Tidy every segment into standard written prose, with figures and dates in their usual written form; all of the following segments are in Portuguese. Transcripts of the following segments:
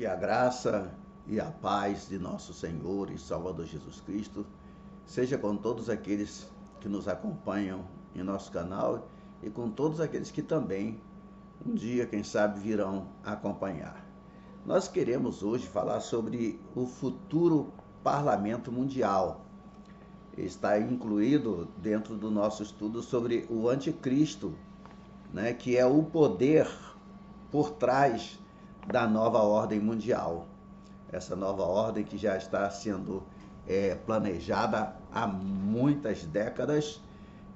Que a graça e a paz de nosso Senhor e Salvador Jesus Cristo seja com todos aqueles que nos acompanham em nosso canal e com todos aqueles que também um dia, quem sabe, virão acompanhar. Nós queremos hoje falar sobre o futuro Parlamento Mundial. Está incluído dentro do nosso estudo sobre o anticristo, né, que é o poder por trás da nova ordem mundial. Essa nova ordem que já está sendo planejada há muitas décadas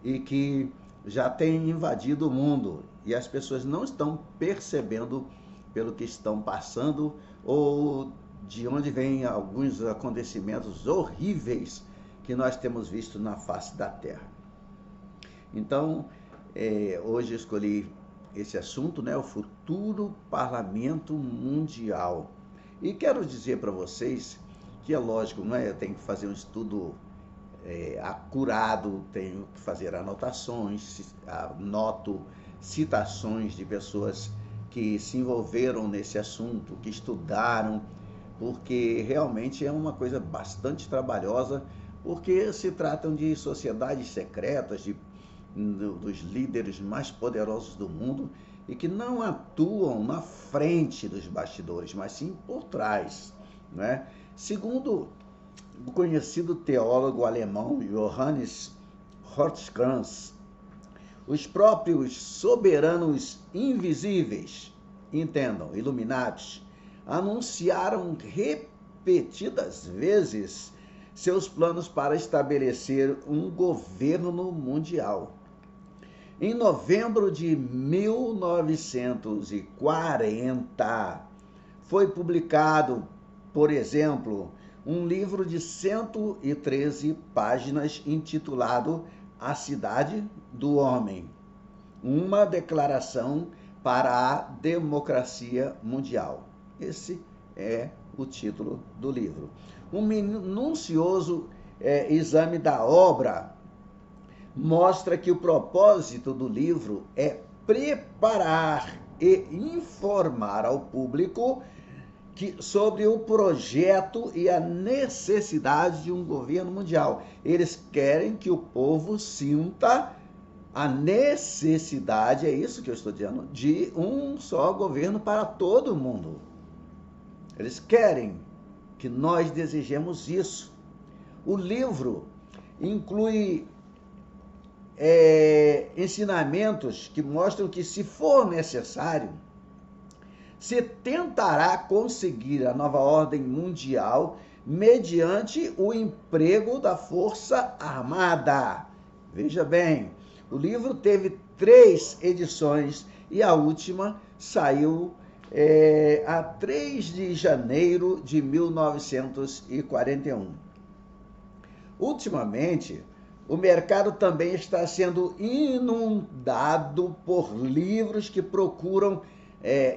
e que já tem invadido o mundo e as pessoas não estão percebendo pelo que estão passando ou de onde vêm alguns acontecimentos horríveis que nós temos visto na face da Terra. Então, hoje eu escolhi esse assunto, né, o futuro Parlamento Mundial. E quero dizer para vocês que é lógico, não é? Eu tenho que fazer um estudo acurado, tenho que fazer anotações, anoto citações de pessoas que se envolveram nesse assunto, que estudaram, porque realmente é uma coisa bastante trabalhosa, porque se tratam de sociedades secretas, dos líderes mais poderosos do mundo e que não atuam na frente dos bastidores, mas sim por trás, né? Segundo o conhecido teólogo alemão Johannes Rothkranz, os próprios soberanos invisíveis, entendam, Illuminati, anunciaram repetidas vezes seus planos para estabelecer um governo mundial. Em novembro de 1940, foi publicado, por exemplo, um livro de 113 páginas intitulado A Cidade do Homem, uma declaração para a democracia mundial. Esse é o título do livro. Um minucioso exame da obra mostra que o propósito do livro é preparar e informar ao público sobre o projeto e a necessidade de um governo mundial. Eles querem que o povo sinta a necessidade, é isso que eu estou dizendo, de um só governo para todo mundo. Eles querem que nós desejemos isso. O livro inclui ensinamentos que mostram que, se for necessário, se tentará conseguir a nova ordem mundial mediante o emprego da Força Armada. Veja bem, o livro teve 3 edições e a última saiu a 3 de janeiro de 1941. Ultimamente, o mercado também está sendo inundado por livros que procuram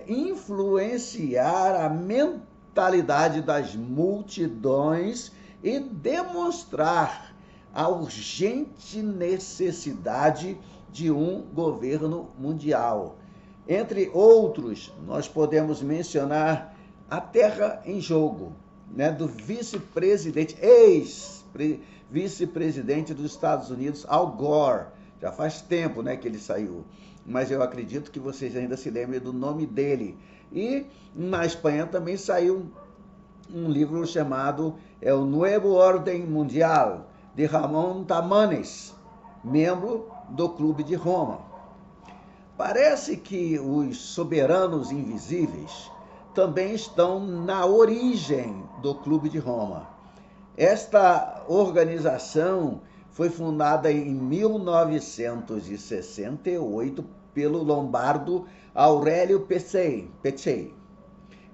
influenciar a mentalidade das multidões e demonstrar a urgente necessidade de um governo mundial. Entre outros, nós podemos mencionar A Terra em Jogo, né, do vice-presidente, ex-vice-presidente dos Estados Unidos, Al Gore. Já faz tempo, né, que ele saiu, mas eu acredito que vocês ainda se lembrem do nome dele. E na Espanha também saiu um livro chamado O Nuevo Orden Mundial, de Ramon Tamames, membro do Clube de Roma. Parece que os soberanos invisíveis também estão na origem do Clube de Roma. Esta organização foi fundada em 1968 pelo lombardo Aurélio Peccei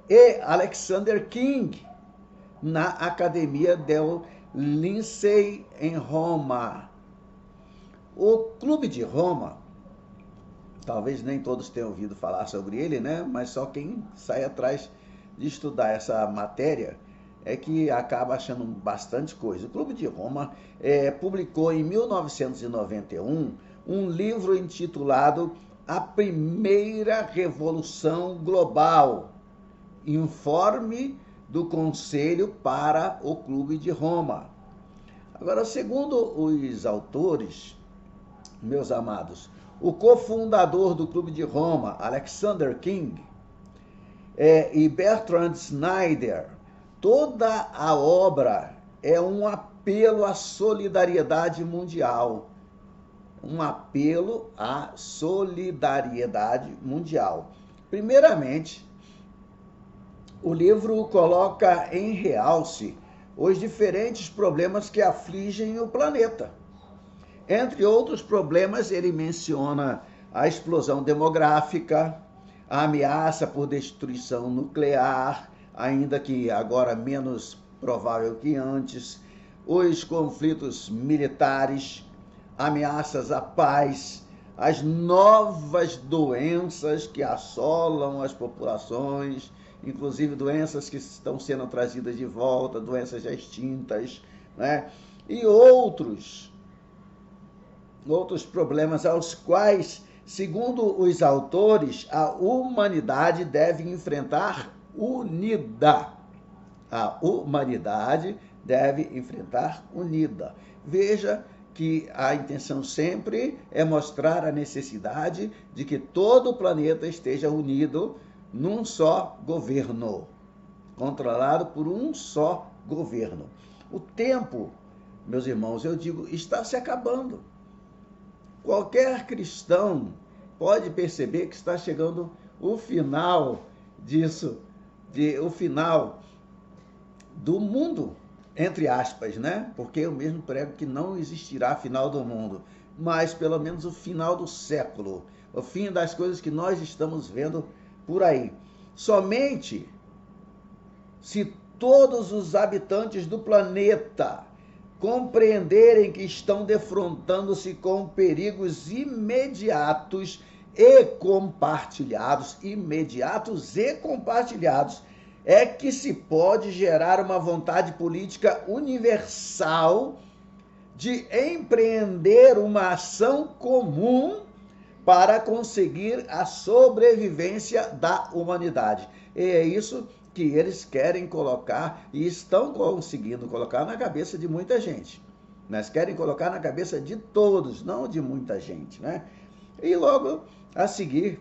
e Alexander King, na Academia del Lindsey, em Roma. O Clube de Roma, talvez nem todos tenham ouvido falar sobre ele, né? Mas só quem sai atrás de estudar essa matéria é que acaba achando bastante coisa. O Clube de Roma publicou em 1991 um livro intitulado A Primeira Revolução Global, informe do Conselho para o Clube de Roma. Agora, segundo os autores, meus amados, o cofundador do Clube de Roma, Alexander King, e Bertrand Snyder, toda a obra é um apelo à solidariedade mundial. Um apelo à solidariedade mundial. Primeiramente, o livro coloca em realce os diferentes problemas que afligem o planeta. Entre outros problemas, ele menciona a explosão demográfica, a ameaça por destruição nuclear, ainda que agora menos provável que antes, os conflitos militares, ameaças à paz, as novas doenças que assolam as populações, inclusive doenças que estão sendo trazidas de volta, doenças já extintas, né? E outros problemas aos quais, segundo os autores, a humanidade deve enfrentar unida. A humanidade deve enfrentar unida. Veja que a intenção sempre é mostrar a necessidade de que todo o planeta esteja unido num só governo, controlado por um só governo. O tempo, meus irmãos, eu digo, está se acabando. Qualquer cristão pode perceber que está chegando o final disso, o final do mundo, entre aspas, né? Porque eu mesmo prego que não existirá final do mundo, mas pelo menos o final do século, o fim das coisas que nós estamos vendo por aí. Somente se todos os habitantes do planeta compreenderem que estão defrontando-se com perigos imediatos e compartilhados, é que se pode gerar uma vontade política universal de empreender uma ação comum para conseguir a sobrevivência da humanidade. E é isso que eles querem colocar e estão conseguindo colocar na cabeça de muita gente. Mas querem colocar na cabeça de todos, não de muita gente, né? E logo a seguir,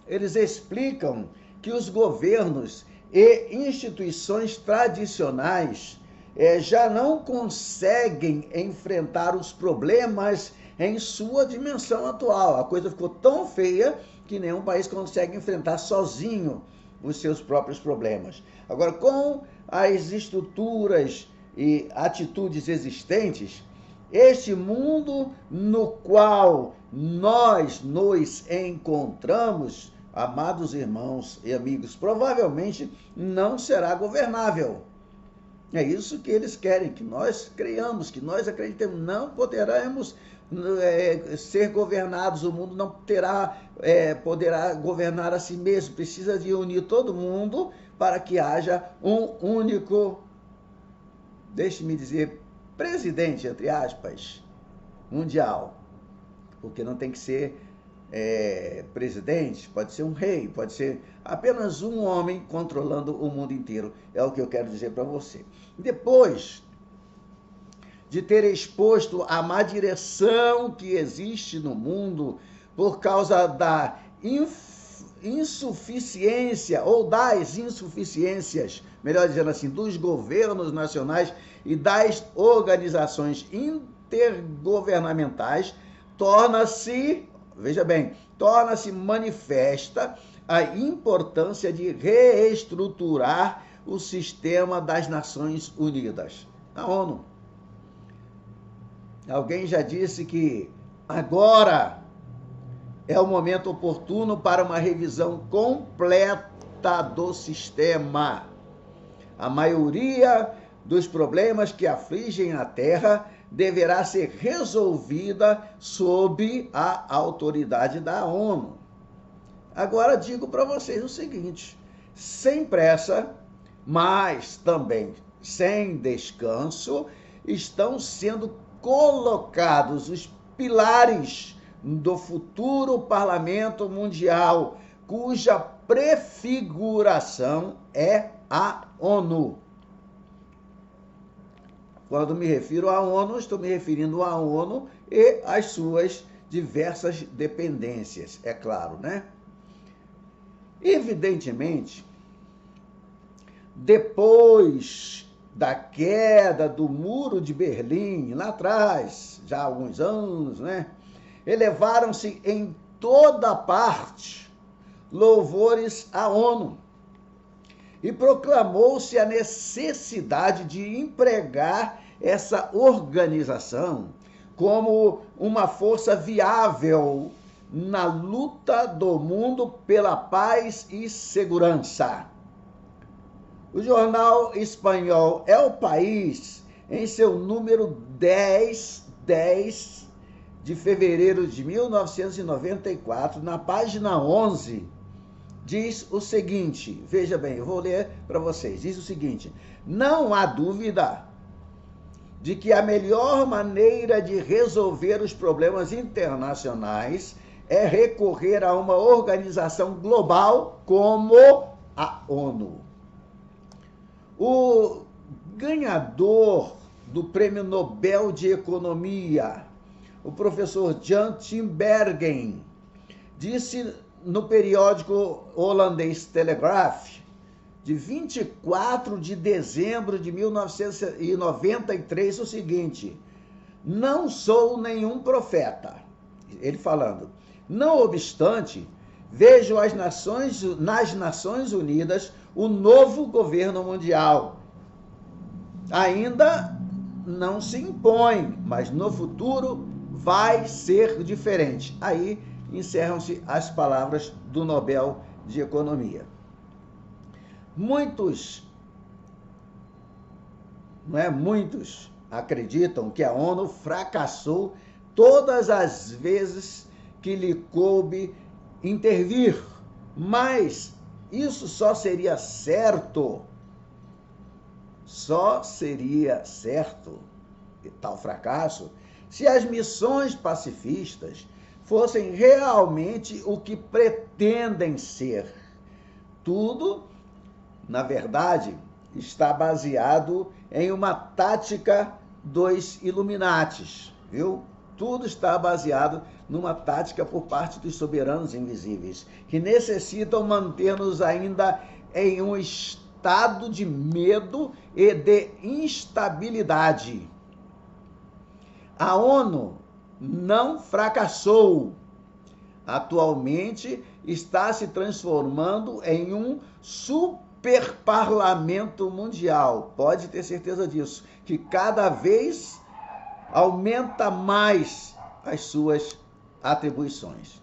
eles explicam que os governos e instituições tradicionais já não conseguem enfrentar os problemas em sua dimensão atual. A coisa ficou tão feia que nenhum país consegue enfrentar sozinho os seus próprios problemas. Agora, com as estruturas e atitudes existentes, este mundo no qual nós nos encontramos, amados irmãos e amigos, provavelmente não será governável. É isso que eles querem, que nós creiamos, que nós acreditemos. Não poderemos ser governados, o mundo não poderá governar a si mesmo. Precisa de unir todo mundo para que haja um único, deixe-me dizer, presidente, entre aspas, mundial. Porque não tem que ser presidente, pode ser um rei, pode ser apenas um homem controlando o mundo inteiro. É o que eu quero dizer para você. Depois de ter exposto a má direção que existe no mundo por causa da insuficiência, ou das insuficiências, melhor dizendo assim, dos governos nacionais e das organizações intergovernamentais, torna-se manifesta a importância de reestruturar o sistema das Nações Unidas, a ONU. Alguém já disse que agora é o momento oportuno para uma revisão completa do sistema. A maioria dos problemas que afligem a Terra deverá ser resolvida sob a autoridade da ONU. Agora digo para vocês o seguinte: sem pressa, mas também sem descanso, estão sendo colocados os pilares do futuro parlamento mundial, cuja prefiguração é a ONU. Quando me refiro à ONU, estou me referindo à ONU e às suas diversas dependências, é claro, né? Evidentemente, depois da queda do Muro de Berlim, lá atrás, já há alguns anos, né? Elevaram-se em toda parte louvores à ONU e proclamou-se a necessidade de empregar essa organização como uma força viável na luta do mundo pela paz e segurança. O jornal espanhol El País, em seu número 10 de fevereiro de 1994, na página 11, diz o seguinte, veja bem, eu vou ler para vocês, diz o seguinte: não há dúvida de que a melhor maneira de resolver os problemas internacionais é recorrer a uma organização global como a ONU. O ganhador do Prêmio Nobel de Economia, o professor Jan Tinbergen, disse no periódico holandês Telegraph, de 24 de dezembro de 1993, o seguinte: não sou nenhum profeta. Ele falando, não obstante, vejo nas Nações Unidas o novo governo mundial. Ainda não se impõe, mas no futuro vai ser diferente. Aí encerram-se as palavras do Nobel de Economia. Muitos acreditam que a ONU fracassou todas as vezes que lhe coube intervir, mas isso só seria certo, tal fracasso, se as missões pacifistas fossem realmente o que pretendem ser. Tudo, na verdade, está baseado em uma tática dos Illuminatis, viu? Tudo está baseado numa tática por parte dos soberanos invisíveis, que necessitam manter-nos ainda em um estado de medo e de instabilidade. A ONU não fracassou. Atualmente está se transformando em um superparlamento mundial. Pode ter certeza disso, que cada vez aumenta mais as suas atribuições.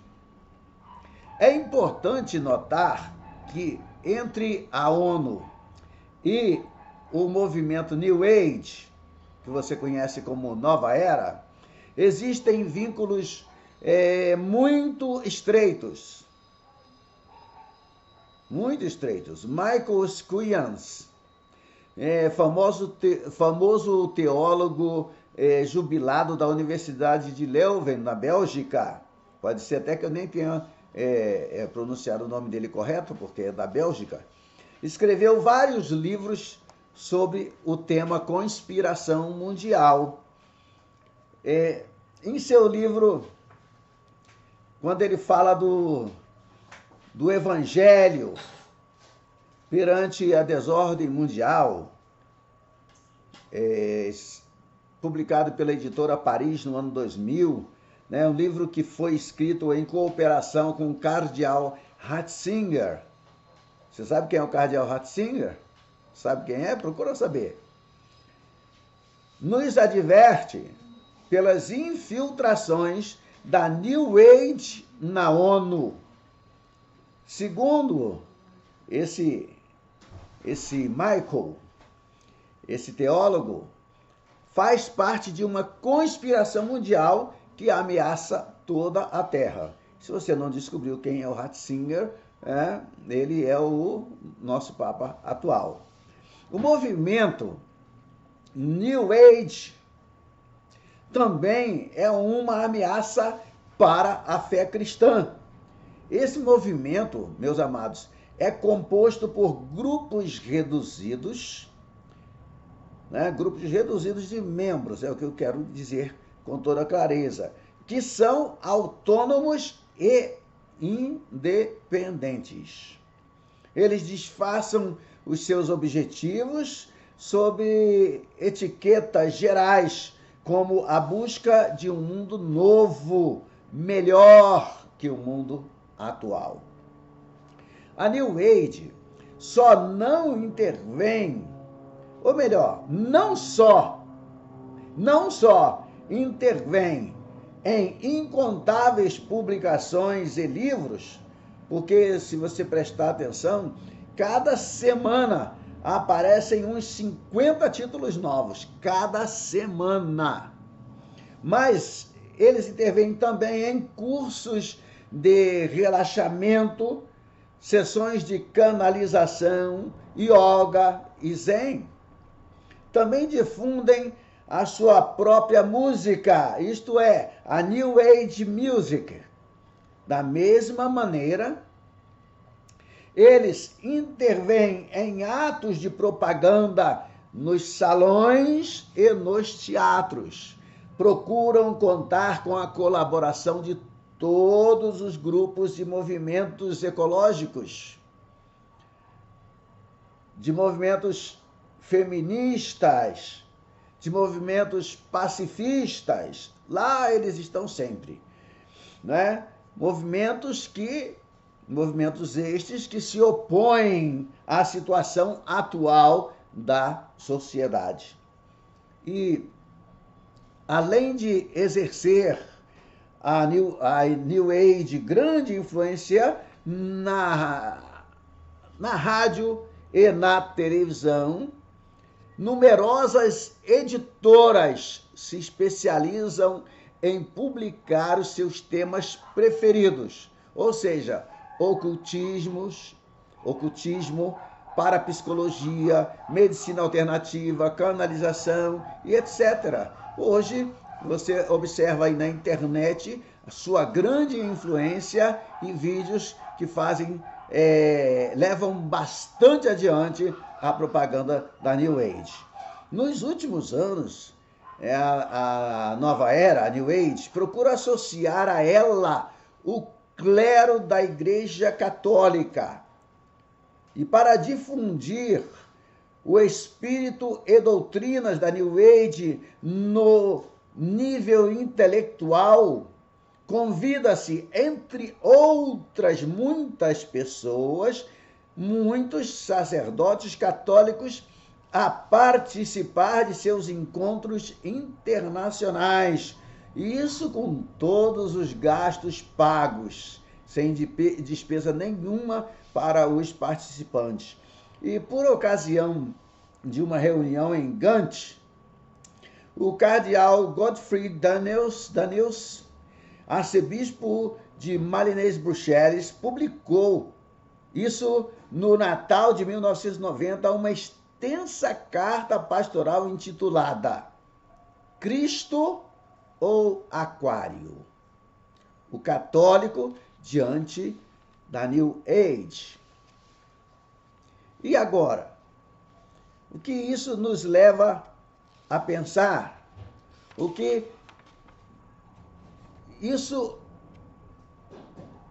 É importante notar que entre a ONU e o movimento New Age, que você conhece como Nova Era, existem vínculos muito estreitos. Muito estreitos. Michael Squilliams, famoso teólogo jubilado da Universidade de Leuven, na Bélgica. Pode ser até que eu nem tenha pronunciado o nome dele correto, porque é da Bélgica. Escreveu vários livros sobre o tema conspiração mundial. Em seu livro, quando ele fala do evangelho perante a desordem mundial, publicado pela editora Paris no ano 2000, né, um livro que foi escrito em cooperação com o cardeal Ratzinger. Você sabe quem é o cardeal Ratzinger? Sabe quem é? Procura saber. Nos adverte pelas infiltrações da New Age na ONU. Segundo esse Michael, esse teólogo, faz parte de uma conspiração mundial que ameaça toda a Terra. Se você não descobriu quem é o Ratzinger, ele é o nosso Papa atual. O movimento New Age também é uma ameaça para a fé cristã. Esse movimento, meus amados, é composto por grupos reduzidos, né? Grupos reduzidos de membros, é o que eu quero dizer com toda clareza, que são autônomos e independentes. Eles disfarçam os seus objetivos sob etiquetas gerais, como a busca de um mundo novo, melhor que o mundo atual. A New Age só não intervém, ou melhor, não só intervém em incontáveis publicações e livros, porque se você prestar atenção, cada semana aparecem uns 50 títulos novos, cada semana. Mas eles intervêm também em cursos de relaxamento, sessões de canalização, yoga e zen. Também difundem a sua própria música, isto é, a New Age Music. Da mesma maneira, eles intervêm em atos de propaganda nos salões e nos teatros. Procuram contar com a colaboração de todos os grupos e movimentos ecológicos, de movimentos feministas, de movimentos pacifistas. Lá eles estão sempre, né? Movimentos estes que se opõem à situação atual da sociedade. E, além de exercer a New Age grande influência na rádio e na televisão, numerosas editoras se especializam em publicar os seus temas preferidos, ou seja, ocultismo, parapsicologia, medicina alternativa, canalização e etc. Hoje, você observa aí na internet a sua grande influência em vídeos que levam bastante adiante a propaganda da New Age. Nos últimos anos, a nova era, a New Age, procura associar a ela o clero da Igreja Católica. E para difundir o espírito e doutrinas da New Age no nível intelectual, convida-se, entre outras muitas pessoas, muitos sacerdotes católicos a participar de seus encontros internacionais. Isso com todos os gastos pagos, sem despesa nenhuma para os participantes. E por ocasião de uma reunião em Gant, o cardeal Godfrey Daniels, arcebispo de Malines-Bruxelas, publicou, isso no Natal de 1990, uma extensa carta pastoral intitulada Cristo ou Aquário? O católico diante da New Age. E agora? O que isso nos leva a pensar? O que isso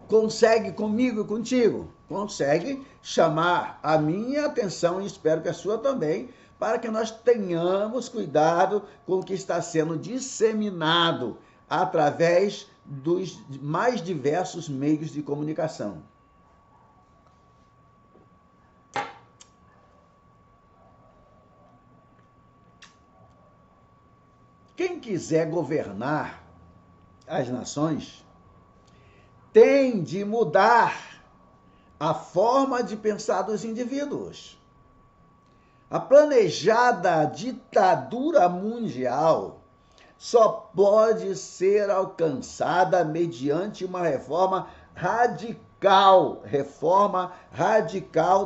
consegue comigo e contigo? Consegue chamar a minha atenção, e espero que a sua também, para que nós tenhamos cuidado com o que está sendo disseminado através dos mais diversos meios de comunicação. Quem quiser governar as nações tem de mudar a forma de pensar dos indivíduos. A planejada ditadura mundial só pode ser alcançada mediante uma reforma radical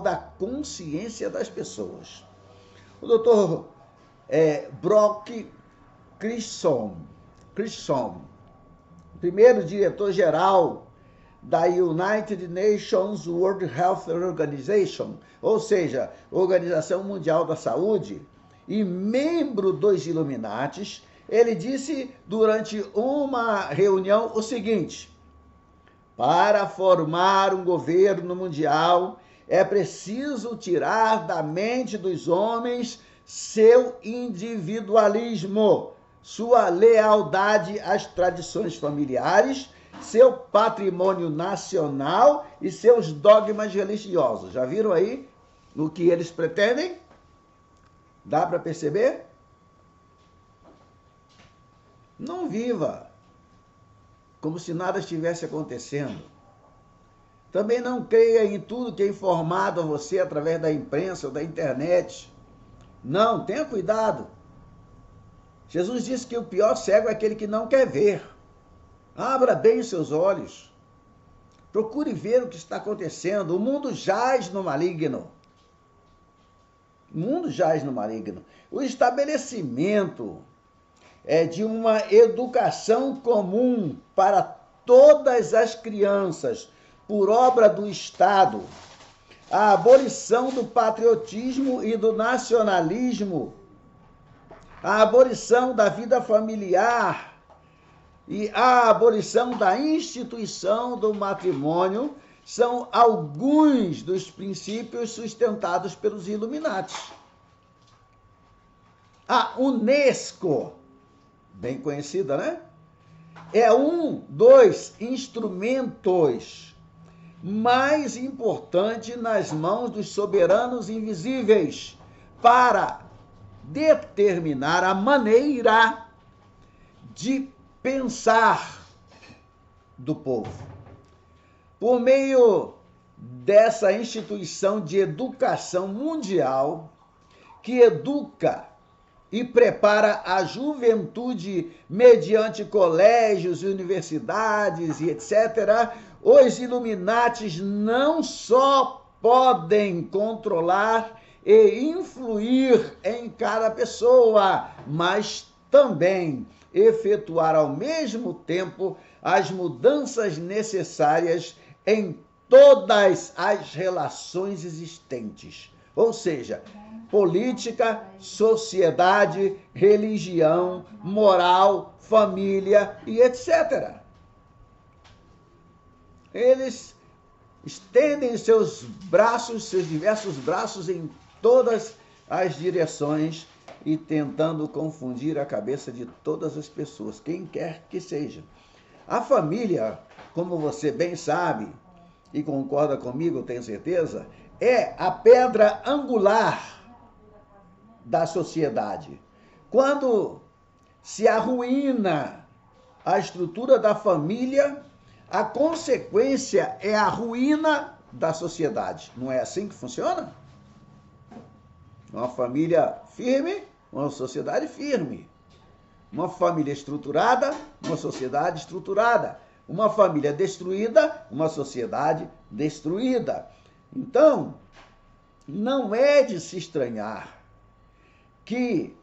da consciência das pessoas. O Dr. Brock Christson, primeiro diretor-geral da United Nations World Health Organization, ou seja, Organização Mundial da Saúde, e membro dos Illuminatis, ele disse durante uma reunião o seguinte: para formar um governo mundial, é preciso tirar da mente dos homens seu individualismo, sua lealdade às tradições familiares, seu patrimônio nacional e seus dogmas religiosos. Já viram aí o que eles pretendem? Dá para perceber? Não viva como se nada estivesse acontecendo. Também não creia em tudo que é informado a você através da imprensa ou da internet. Não, tenha cuidado. Jesus disse que o pior cego é aquele que não quer ver. Abra bem os seus olhos. Procure ver o que está acontecendo. O mundo jaz no maligno. O mundo jaz no maligno. O estabelecimento de uma educação comum para todas as crianças, por obra do Estado, a abolição do patriotismo e do nacionalismo, a abolição da vida familiar e a abolição da instituição do matrimônio são alguns dos princípios sustentados pelos Illuminati. A Unesco, bem conhecida, né? É um dos instrumentos mais importantes nas mãos dos soberanos invisíveis para determinar a maneira de pensar do povo. Por meio dessa instituição de educação mundial, que educa e prepara a juventude mediante colégios, universidades e etc., os Illuminatis não só podem controlar e influir em cada pessoa, mas também efetuar ao mesmo tempo as mudanças necessárias em todas as relações existentes. Ou seja, política, sociedade, religião, moral, família e etc. Eles estendem seus braços, seus diversos braços em todas as direções e tentando confundir a cabeça de todas as pessoas, quem quer que seja. A família, como você bem sabe e concorda comigo, tenho certeza, é a pedra angular da sociedade. Quando se arruína a estrutura da família, a consequência é a ruína da sociedade. Não é assim que funciona? Uma família firme, uma sociedade firme. Uma família estruturada, uma sociedade estruturada. Uma família destruída, uma sociedade destruída. Então, não é de se estranhar que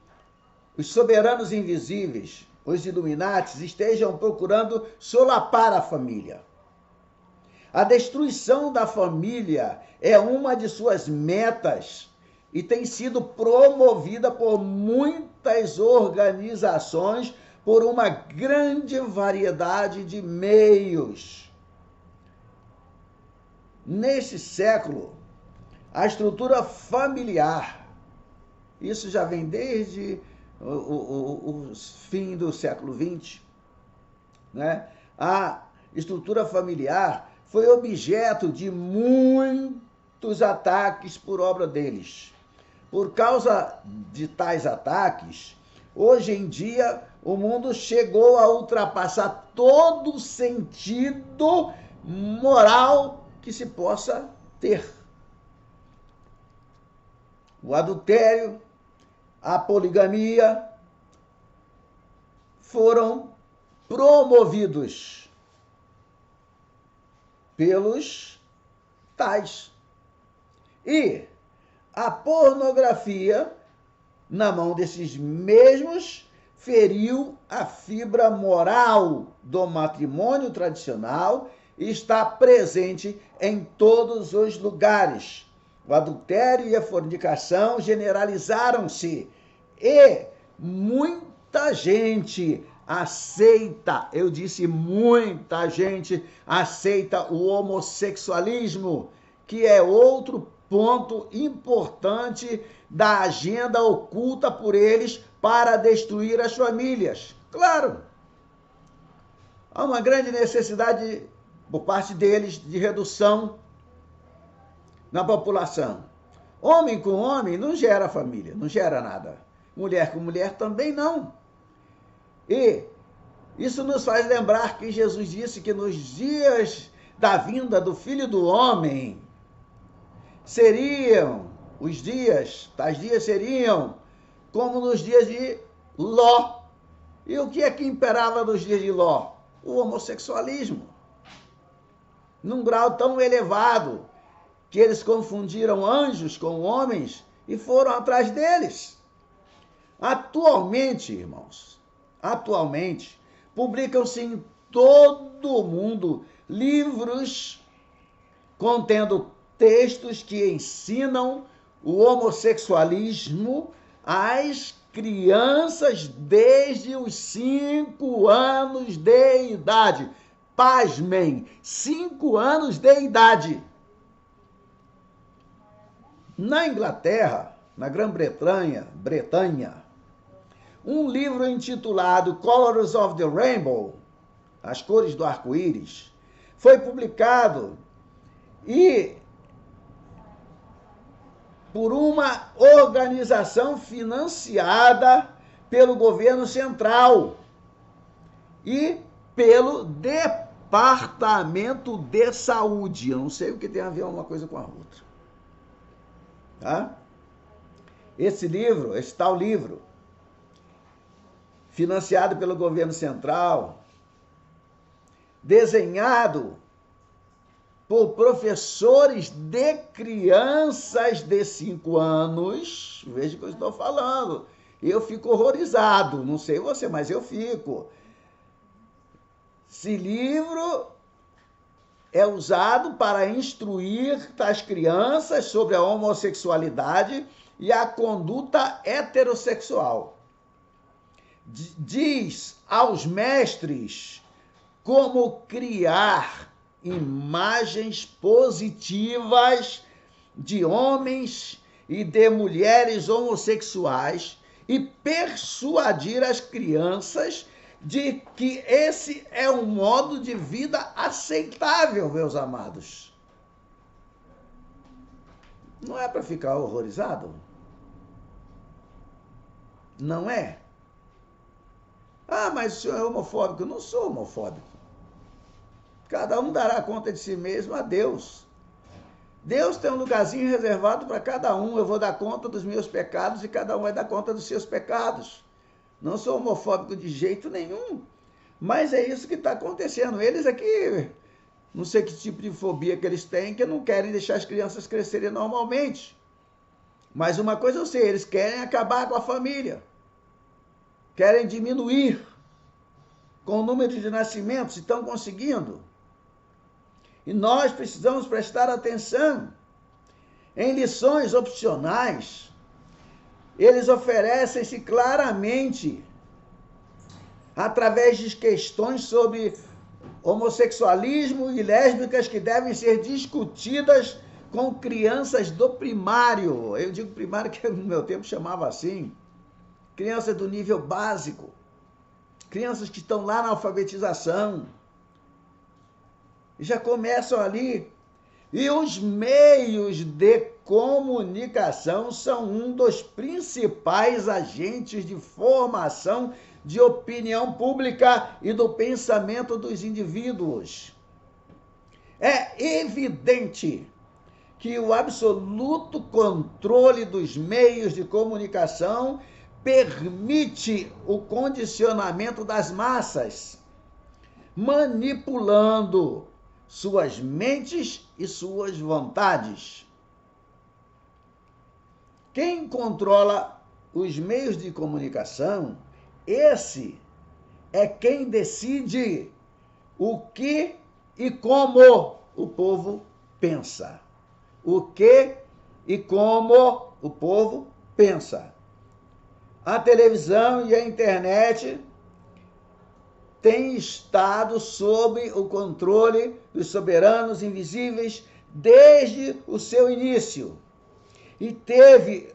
os soberanos invisíveis, os Illuminatis, estejam procurando solapar a família. A destruição da família é uma de suas metas e tem sido promovida por muitas organizações por uma grande variedade de meios. Neste século, a estrutura familiar, isso já vem desde o fim do século XX, né? A estrutura familiar foi objeto de muitos ataques por obra deles. Por causa de tais ataques, hoje em dia, o mundo chegou a ultrapassar todo o sentido moral que se possa ter. O adultério, a poligamia foram promovidos pelos tais. E a pornografia, na mão desses mesmos, feriu a fibra moral do matrimônio tradicional está presente em todos os lugares. O adultério e a fornicação generalizaram-se e muita gente aceita, eu disse muita gente aceita o homossexualismo, que é outro ponto importante da agenda oculta por eles para destruir as famílias. Claro, há uma grande necessidade por parte deles de redução na população. Homem com homem não gera família, não gera nada. Mulher com mulher também não. E isso nos faz lembrar que Jesus disse que nos dias da vinda do Filho do Homem, tais dias seriam como nos dias de Ló. E o que é que imperava nos dias de Ló? O homossexualismo. Num grau tão elevado que eles confundiram anjos com homens e foram atrás deles. Atualmente, irmãos, publicam-se em todo o mundo livros contendo textos que ensinam o homossexualismo às crianças desde os 5 anos de idade. Pasmem, 5 anos de idade. Na Inglaterra, na Grã-Bretanha, um livro intitulado Colors of the Rainbow, As Cores do Arco-Íris, foi publicado e por uma organização financiada pelo governo central e pelo Departamento de Saúde. Eu não sei o que tem a ver uma coisa com a outra. Tá? Esse tal livro, financiado pelo governo central, desenhado por professores de crianças de 5 anos, veja o que eu estou falando, eu fico horrorizado, não sei você, mas eu fico. Esse livro é usado para instruir as crianças sobre a homossexualidade e a conduta heterossexual. Diz aos mestres como criar imagens positivas de homens e de mulheres homossexuais e persuadir as crianças de que esse é um modo de vida aceitável, meus amados. Não é para ficar horrorizado? Não é? Ah, mas o senhor é homofóbico. Eu não sou homofóbico. Cada um dará conta de si mesmo a Deus. Deus tem um lugarzinho reservado para cada um. Eu vou dar conta dos meus pecados e cada um vai dar conta dos seus pecados. Não sou homofóbico de jeito nenhum. Mas é isso que está acontecendo. Eles aqui, não sei que tipo de fobia que eles têm, que não querem deixar as crianças crescerem normalmente. Mas uma coisa eu sei, eles querem acabar com a família. Querem diminuir com o número de nascimentos, e estão conseguindo. E nós precisamos prestar atenção. Em lições opcionais, eles oferecem-se claramente através de questões sobre homossexualismo e lésbicas que devem ser discutidas com crianças do primário. Eu digo primário que no meu tempo chamava assim. Crianças do nível básico. Crianças que estão lá na alfabetização. Já começam ali. E os meios de comunicação são um dos principais agentes de formação de opinião pública e do pensamento dos indivíduos. É evidente que o absoluto controle dos meios de comunicação permite o condicionamento das massas, manipulando suas mentes e suas vontades. Quem controla os meios de comunicação, esse é quem decide o que e como o povo pensa. O que e como o povo pensa. A televisão e a internet têm estado sob o controle dos soberanos invisíveis desde o seu início e teve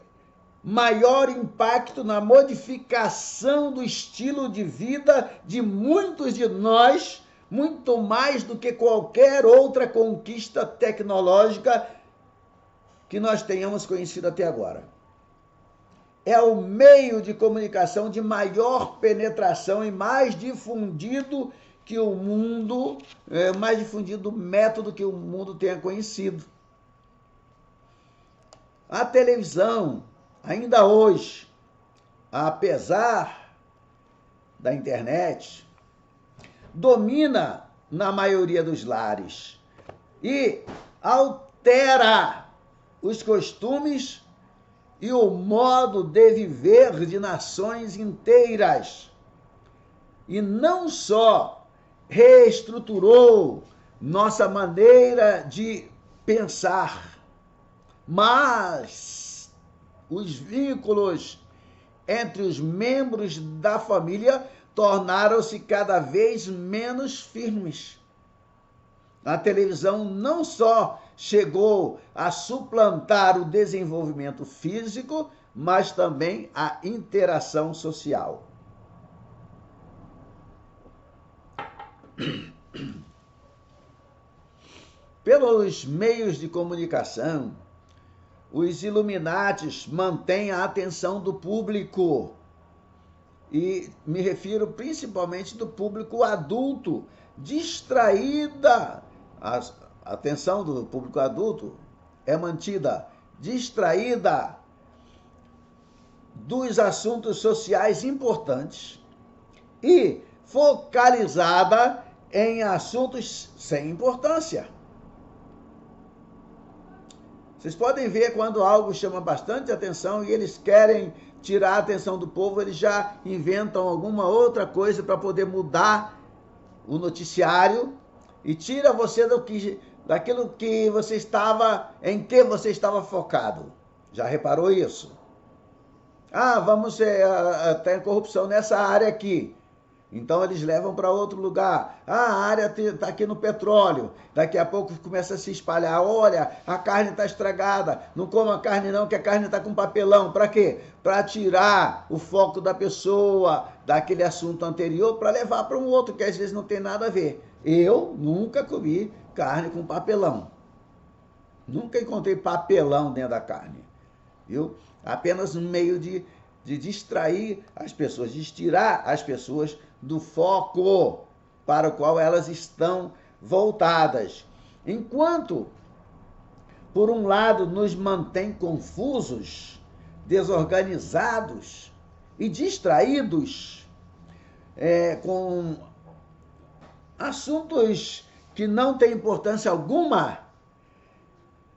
maior impacto na modificação do estilo de vida de muitos de nós, muito mais do que qualquer outra conquista tecnológica que nós tenhamos conhecido até agora. É o meio de comunicação de maior penetração e mais difundido que o mundo, mais difundido método que o mundo tenha conhecido. A televisão, ainda hoje, apesar da internet, domina na maioria dos lares e altera os costumes e o modo de viver de nações inteiras. E não só reestruturou nossa maneira de pensar, mas os vínculos entre os membros da família tornaram-se cada vez menos firmes. A televisão não só chegou a suplantar o desenvolvimento físico, mas também a interação social. Pelos meios de comunicação, os Illuminatis mantêm a atenção do público, e me refiro principalmente do público adulto, distraída. A atenção do público adulto é mantida distraída dos assuntos sociais importantes e focalizada em assuntos sem importância. Vocês podem ver quando algo chama bastante atenção e eles querem tirar a atenção do povo, eles já inventam alguma outra coisa para poder mudar o noticiário e tira você daquilo que você estava, em que você estava focado. Já reparou isso? Vamos ter corrupção nessa área aqui. Então eles levam para outro lugar. A área está aqui no petróleo. Daqui a pouco começa a se espalhar. Olha, a carne está estragada. Não coma carne não, que a carne está com papelão. Para quê? Para tirar o foco da pessoa daquele assunto anterior para levar para um outro que às vezes não tem nada a ver. Eu nunca comi carne com papelão. Nunca encontrei papelão dentro da carne. Viu? Apenas um meio de distrair as pessoas, de tirar as pessoas do foco para o qual elas estão voltadas. Enquanto, por um lado, nos mantém confusos, desorganizados e distraídos com assuntos que não têm importância alguma,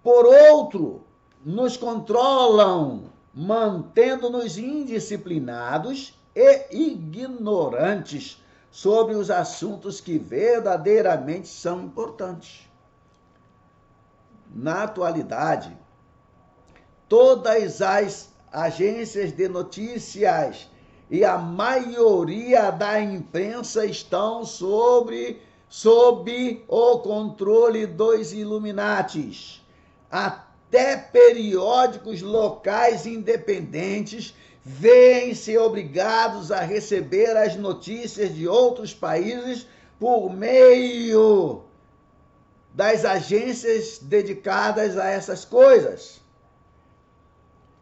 por outro, nos controlam, mantendo-nos indisciplinados e ignorantes sobre os assuntos que verdadeiramente são importantes. Na atualidade, todas as agências de notícias e a maioria da imprensa estão sob o controle dos Illuminatis. Até periódicos locais independentes veem-se obrigados a receber as notícias de outros países por meio das agências dedicadas a essas coisas.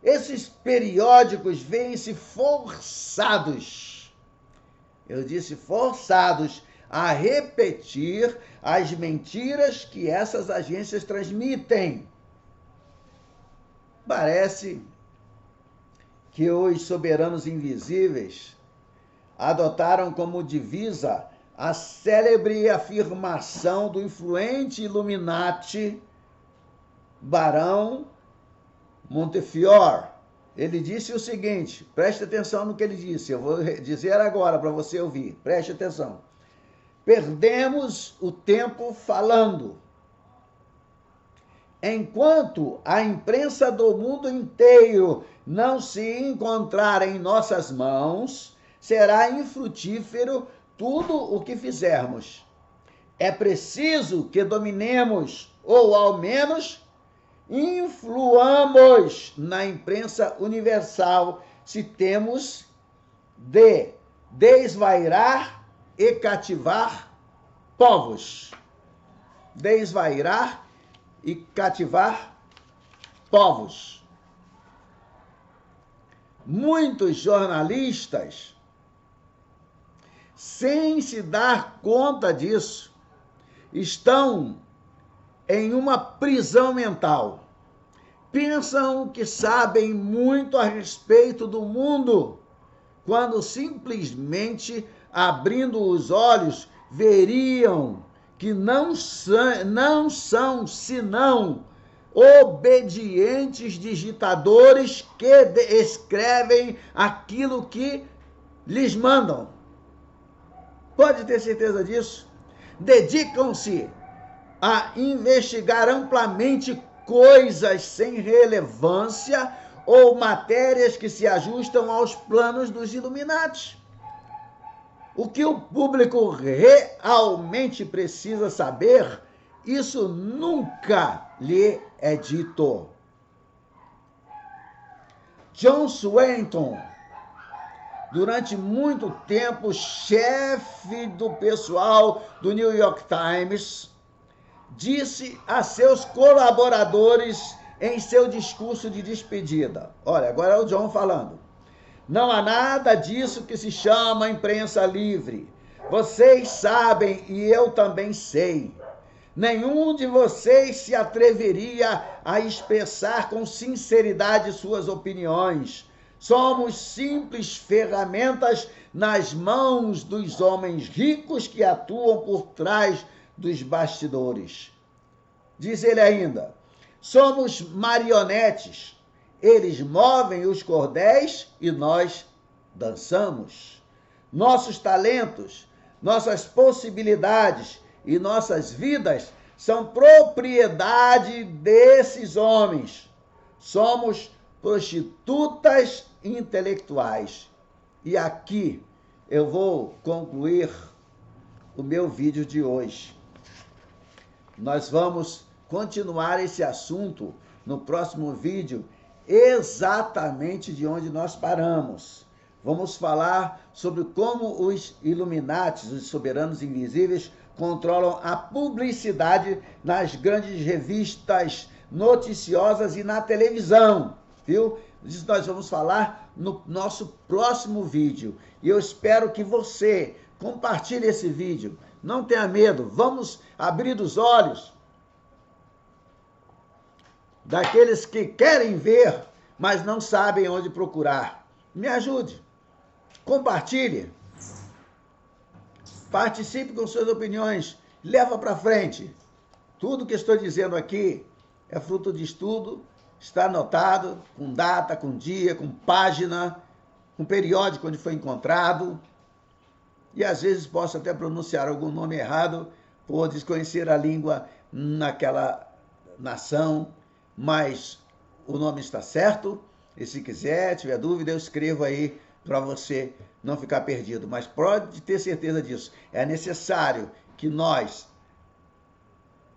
Esses periódicos veem-se forçados, eu disse forçados, a repetir as mentiras que essas agências transmitem. Parece que os soberanos invisíveis adotaram como divisa a célebre afirmação do influente Illuminati Barão Montefiore. Ele disse o seguinte, preste atenção no que ele disse, eu vou dizer agora para você ouvir, preste atenção. perdemos o tempo falando. Enquanto a imprensa do mundo inteiro não se encontrar em nossas mãos, será infrutífero tudo o que fizermos. É preciso que dominemos, ou ao menos influamos na imprensa universal, se temos de desvairar e cativar povos. Desvairar e cativar povos. Muitos jornalistas, sem se dar conta disso, estão em uma prisão mental. Pensam que sabem muito a respeito do mundo, quando simplesmente, abrindo os olhos, veriam que não são senão obedientes digitadores que escrevem aquilo que lhes mandam. Pode ter certeza disso? Dedicam-se a investigar amplamente coisas sem relevância ou matérias que se ajustam aos planos dos Illuminati. O que o público realmente precisa saber, isso nunca lhe é dito. John Swainton, durante muito tempo chefe do pessoal do New York Times, disse a seus colaboradores em seu discurso de despedida. Olha, agora é o John falando. Não há nada disso que se chama imprensa livre. Vocês sabem e eu também sei. Nenhum de vocês se atreveria a expressar com sinceridade suas opiniões. Somos simples ferramentas nas mãos dos homens ricos que atuam por trás dos bastidores. Diz ele ainda, somos marionetes. Eles movem os cordéis e nós dançamos. Nossos talentos, nossas possibilidades e nossas vidas são propriedade desses homens. Somos prostitutas intelectuais. E aqui eu vou concluir o meu vídeo de hoje. Nós vamos continuar esse assunto no próximo vídeo, exatamente de onde nós paramos. Vamos falar sobre como os Illuminati, os soberanos invisíveis, controlam a publicidade nas grandes revistas noticiosas e na televisão, viu? Disso nós vamos falar no nosso próximo vídeo. E eu espero que você compartilhe esse vídeo. Não tenha medo, vamos abrir os olhos daqueles que querem ver, mas não sabem onde procurar. Me ajude, compartilhe, participe com suas opiniões, leva para frente. Tudo que estou dizendo aqui é fruto de estudo, está anotado, com data, com dia, com página, com periódico onde foi encontrado, e às vezes posso até pronunciar algum nome errado por desconhecer a língua naquela nação, mas o nome está certo, e se quiser, tiver dúvida, eu escrevo aí para você não ficar perdido. Mas pode ter certeza disso, é necessário que nós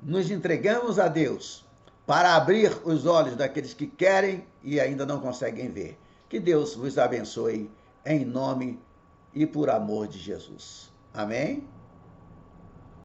nos entregamos a Deus para abrir os olhos daqueles que querem e ainda não conseguem ver. Que Deus vos abençoe em nome e por amor de Jesus. Amém?